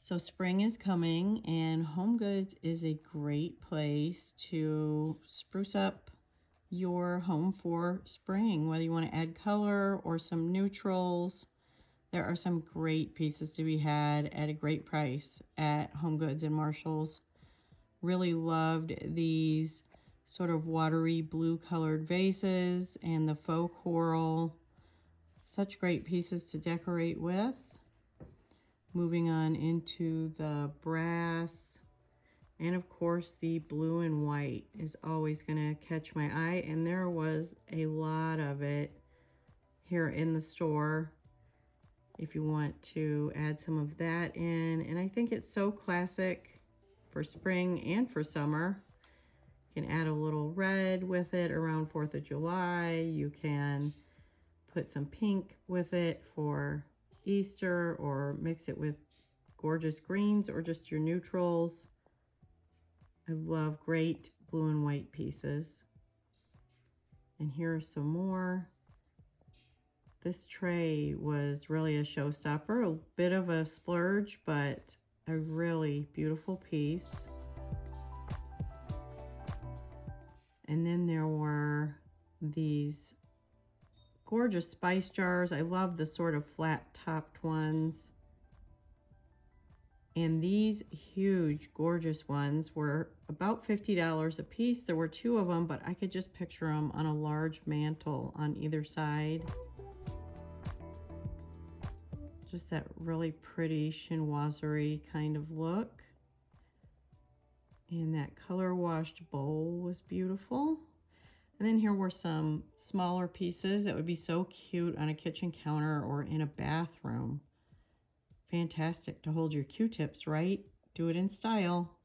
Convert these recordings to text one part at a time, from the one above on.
So spring is coming, and Homegoods is a great place to spruce up your home for spring, whether you want to add color or some neutrals. There are some great pieces to be had at a great price at Homegoods and Marshall's. Really loved these sort of watery blue colored vases and the faux coral. Such great pieces to decorate with. Moving on into the brass, and of course the blue and white is always going to catch my eye, and there was a lot of it here in the store if you want to add some of that in. And I think it's so classic for spring and for summer. You can add a little red with it around 4th of July. You can put some pink with it for Easter, or mix it with gorgeous greens or just your neutrals. I love great blue and white pieces. And here are some more. This tray was really a showstopper, a bit of a splurge, but a really beautiful piece. And then there were these gorgeous spice jars. I love the sort of flat topped ones. And these huge, gorgeous ones were about $50 a piece. There were 2 of them, but I could just picture them on a large mantle on either side. Just that really pretty chinoiserie kind of look. And that color washed bowl was beautiful. And then here were some smaller pieces that would be so cute on a kitchen counter or in a bathroom. Fantastic to hold your Q-tips, right? Do it in style.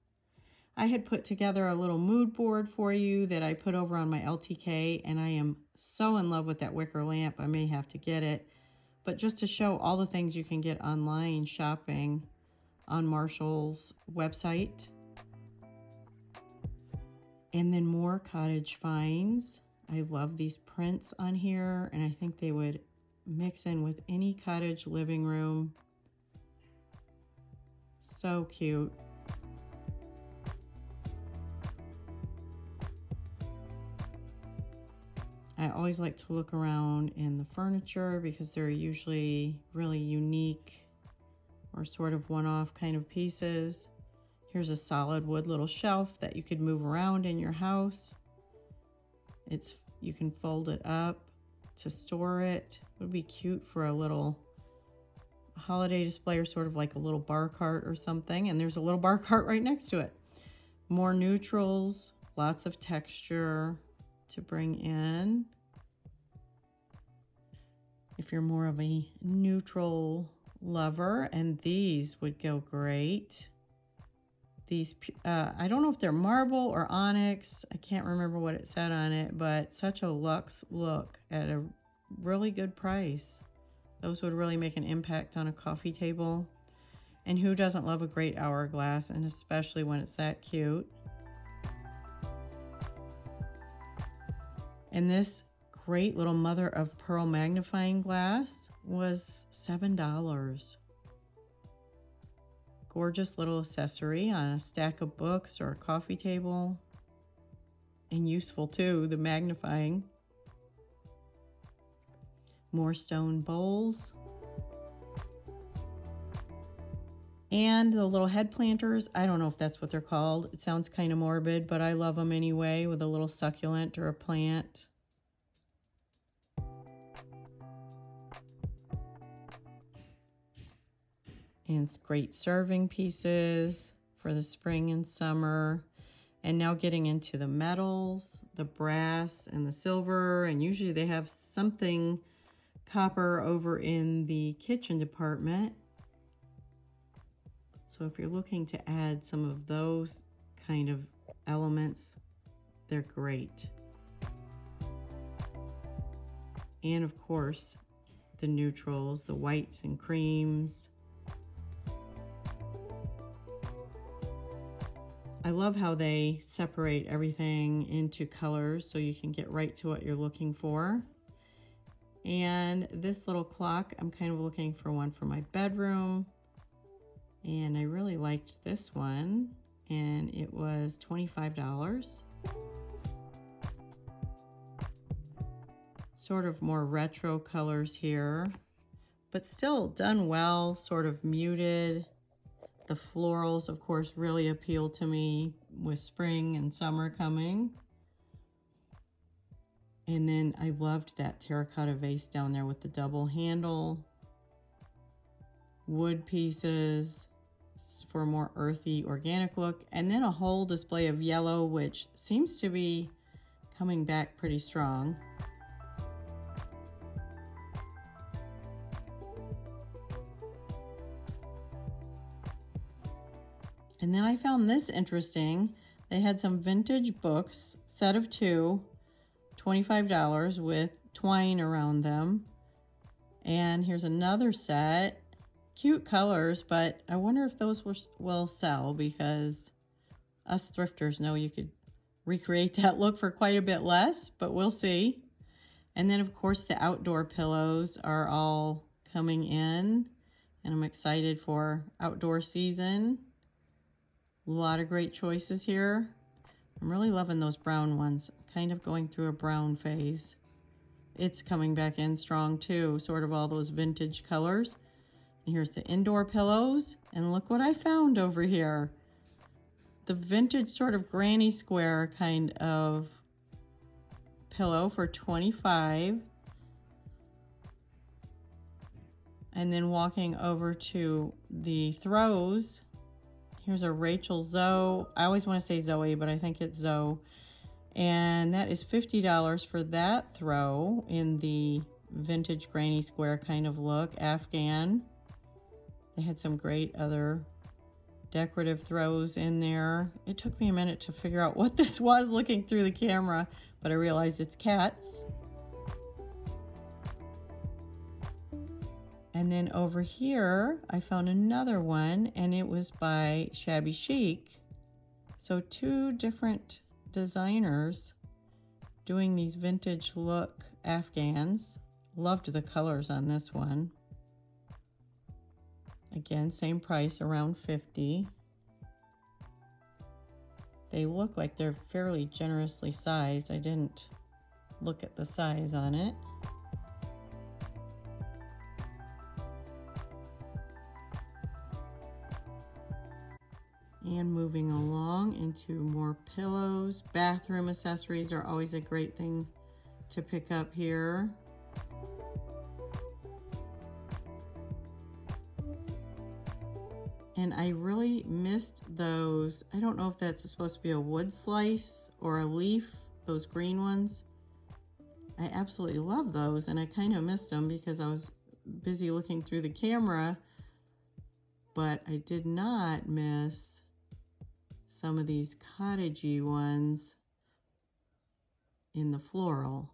I had put together a little mood board for you that I put over on my LTK, and I am so in love with that wicker lamp. I may have to get it. But just to show all the things you can get online shopping on Marshall's website. And then more cottage finds. I love these prints on here, and I think they would mix in with any cottage living room. So cute. I always like to look around in the furniture because they're usually really unique or sort of one-off kind of pieces. Here's a solid wood little shelf that you could move around in your house. You can fold it up to store it. It would be cute for a little holiday display, or sort of like a little bar cart or something. And there's a little bar cart right next to it. More neutrals, lots of texture to bring in. If you're more of a neutral lover, and these would go great. These, I don't know if they're marble or onyx. I can't remember what it said on it, but such a luxe look at a really good price. Those would really make an impact on a coffee table. And who doesn't love a great hourglass, and especially when it's that cute. And this great little mother of pearl magnifying glass was $7. Gorgeous little accessory on a stack of books or a coffee table. And useful too, the magnifying. More stone bowls. And the little head planters. I don't know if that's what they're called. It sounds kind of morbid, but I love them anyway, with a little succulent or a plant. And great serving pieces for the spring and summer. And now getting into the metals, the brass and the silver. And usually they have something copper over in the kitchen department. So if you're looking to add some of those kind of elements, they're great. And of course, the neutrals, the whites and creams. I love how they separate everything into colors so you can get right to what you're looking for. And this little clock, I'm kind of looking for one for my bedroom. And I really liked this one, and it was $25. Sort of more retro colors here, but still done well, sort of muted. The florals, of course, really appeal to me with spring and summer coming. And then I loved that terracotta vase down there with the double handle, wood pieces for a more earthy, organic look, and then a whole display of yellow, which seems to be coming back pretty strong. And then I found this interesting. They had some vintage books, set of 2, $25 with twine around them. And here's another set. Cute colors, but I wonder if those will sell, because us thrifters know you could recreate that look for quite a bit less, but we'll see. And then, of course, the outdoor pillows are all coming in, and I'm excited for outdoor season. A lot of great choices here. I'm really loving those brown ones. Kind of going through a brown phase. It's coming back in strong too, sort of all those vintage colors. And here's the indoor pillows, and look what I found over here. The vintage sort of granny square kind of pillow for $25. And then walking over to the throws, here's a Rachel Zoe. I always want to say Zoe, but I think it's Zoe. And that is $50 for that throw in the vintage granny square kind of look, Afghan. They had some great other decorative throws in there. It took me a minute to figure out what this was looking through the camera, but I realized it's cats. And then over here, I found another one, and it was by Shabby Chic. So 2 different designers doing these vintage look Afghans. Loved the colors on this one. Again, same price, around $50. They look like they're fairly generously sized. I didn't look at the size on it. And moving along into more pillows. Bathroom accessories are always a great thing to pick up here. And I really missed those. I don't know if that's supposed to be a wood slice or a leaf, those green ones. I absolutely love those, and I kind of missed them because I was busy looking through the camera, but I did not miss some of these cottagey ones in the floral.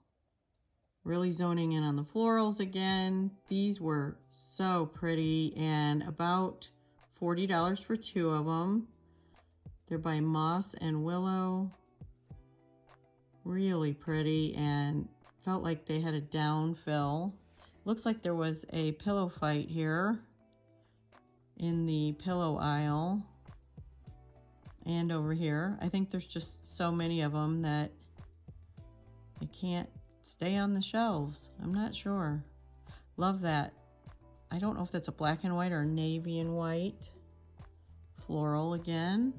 Really zoning in on the florals again. These were so pretty, and about $40 for 2 of them. They're by Moss and Willow. Really pretty, and felt like they had a down fill. Looks like there was a pillow fight here in the pillow aisle. And over here, I think there's just so many of them that they can't stay on the shelves. I'm not sure. Love that. I don't know if that's a black and white or navy and white. Floral again.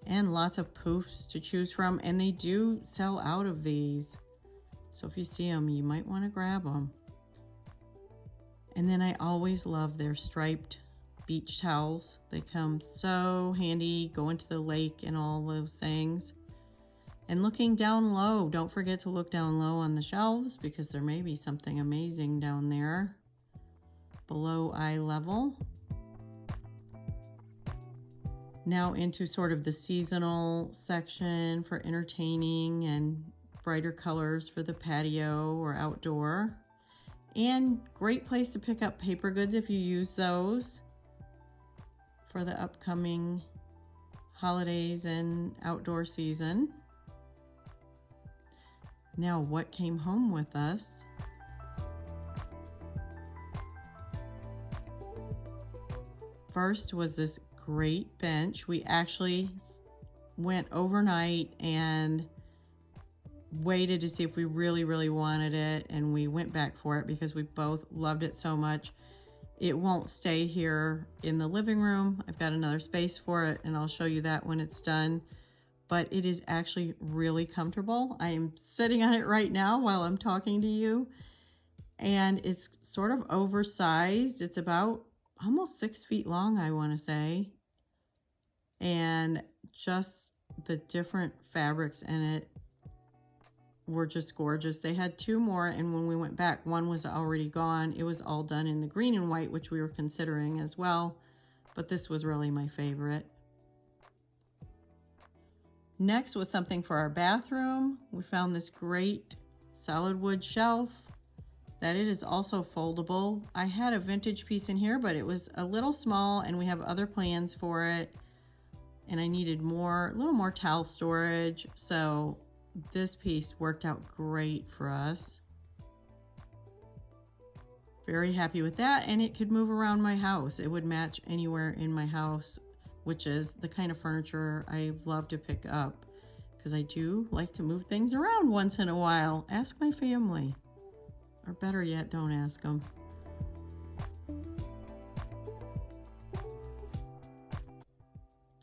And lots of poofs to choose from. And they do sell out of these. So if you see them, you might want to grab them. And then I always love their striped beach towels. They come so handy going to the lake and all those things. And looking down low, don't forget to look down low on the shelves, because there may be something amazing down there below eye level. Now into sort of the seasonal section for entertaining and brighter colors for the patio or outdoor. And great place to pick up paper goods if you use those for the upcoming holidays and outdoor season. Now, what came home with us? first was this great bench. We actually went overnight and waited to see if we really wanted it, and we went back for it because we both loved it so much. It won't stay here in the living room. I've got another space for it, and I'll show you that when it's done. But it is actually really comfortable. I am sitting on it right now while I'm talking to you, and it's sort of oversized. It's about almost 6 feet long, I want to say, and just the different fabrics in it were just gorgeous. They had 2 more, and when we went back, one was already gone. It was all done in the green and white, which we were considering as well, but this was really my favorite. Next was something for our bathroom. We found this great solid wood shelf that it is also foldable. I had a vintage piece in here, but it was a little small, and we have other plans for it, and I needed a little more towel storage, so this piece worked out great for us. Very happy with that, and it could move around my house. It would match anywhere in my house, which is the kind of furniture I love to pick up because I do like to move things around once in a while. Ask my family, or better yet, don't ask them.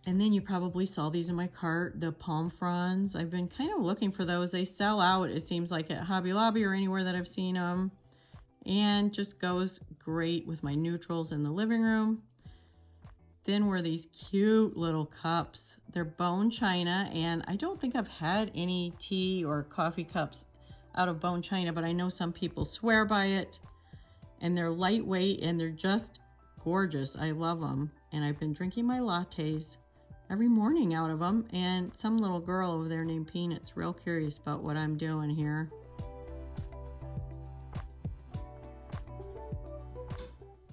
And then you probably saw these in my cart, the palm fronds. I've been kind of looking for those. They sell out, it seems like, at Hobby Lobby or anywhere that I've seen them. And just goes great with my neutrals in the living room. Then were these cute little cups. They're bone china, and I don't think I've had any tea or coffee cups out of bone china, but I know some people swear by it. And they're lightweight, and they're just gorgeous. I love them. And I've been drinking my lattes every morning out of them, and some little girl over there named Peanut's real curious about what I'm doing here.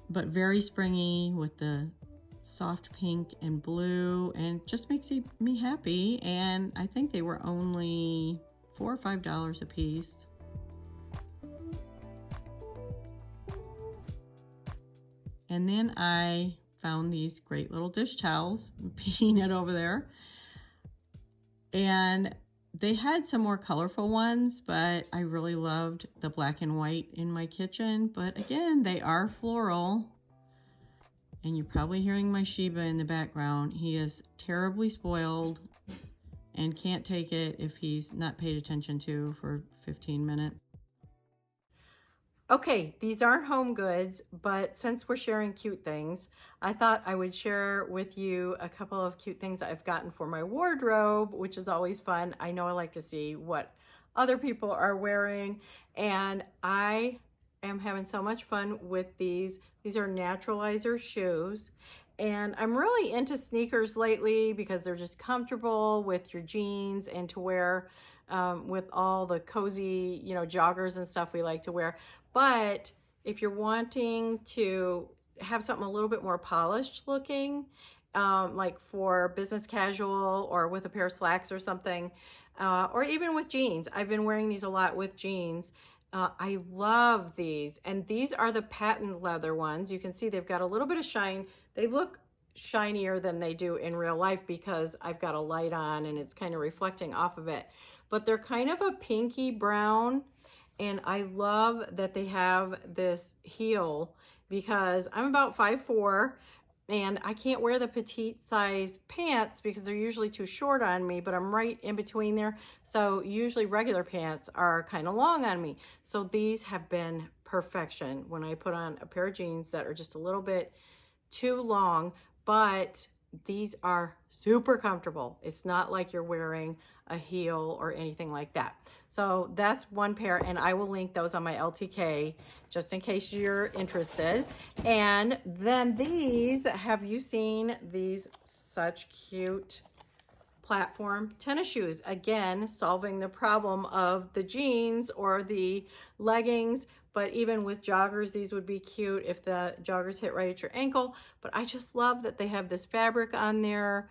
But very springy with the soft pink and blue, and just makes me happy. And I think they were only $4 or $5 a piece. And then I found these great little dish towels, Peanut over there. And they had some more colorful ones, but I really loved the black and white in my kitchen. But again, they are floral. And you're probably hearing my Shiba in the background. He is terribly spoiled and can't take it if he's not paid attention to for 15 minutes. Okay, these aren't home goods, but since we're sharing cute things, I thought I would share with you a couple of cute things I've gotten for my wardrobe, which is always fun. I know I like to see what other people are wearing, and I am having so much fun with these. These are naturalizer shoes, and I'm really into sneakers lately because they're just comfortable with your jeans and to wear with all the cozy, joggers and stuff we like to wear. But if you're wanting to have something a little bit more polished looking, like for business casual or with a pair of slacks or something, or even with jeans. I've been wearing these a lot with jeans. I love these, and these are the patent leather ones. You can see they've got a little bit of shine. They look shinier than they do in real life because I've got a light on and it's kind of reflecting off of it. But they're kind of a pinky brown, and I love that they have this heel because I'm about 5'4", and I can't wear the petite size pants because they're usually too short on me, but I'm right in between there. So usually regular pants are kind of long on me. So these have been perfection when I put on a pair of jeans that are just a little bit too long, but these are super comfortable. It's not like you're wearing a heel or anything like that. So that's one pair, and I will link those on my LTK just in case you're interested. And then these, have you seen these such cute platform tennis shoes? Again, solving the problem of the jeans or the leggings, but even with joggers, these would be cute if the joggers hit right at your ankle. But I just love that they have this fabric on there.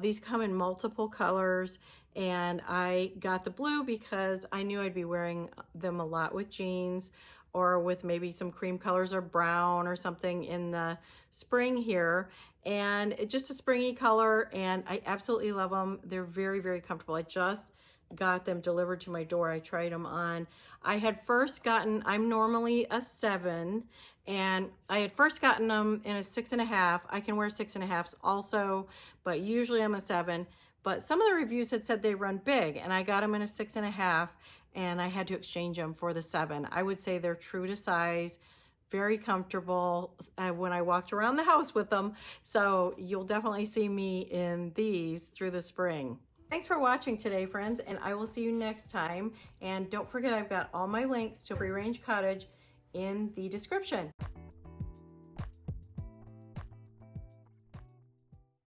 These come in multiple colors, and I got the blue because I knew I'd be wearing them a lot with jeans or with maybe some cream colors or brown or something in the spring here. And it's just a springy color, and I absolutely love them. They're very, very comfortable. I just got them delivered to my door. I tried them on. I had first gotten, I'm normally a 7, and I had first gotten them in a 6.5. I can wear 6.5s also, but usually I'm a 7. But some of the reviews had said they run big, and I got them in a 6.5, and I had to exchange them for the 7. I would say they're true to size, very comfortable when I walked around the house with them. So you'll definitely see me in these through the spring. Thanks for watching today, friends, and I will see you next time. And don't forget, I've got all my links to Free Range Cottage in the description.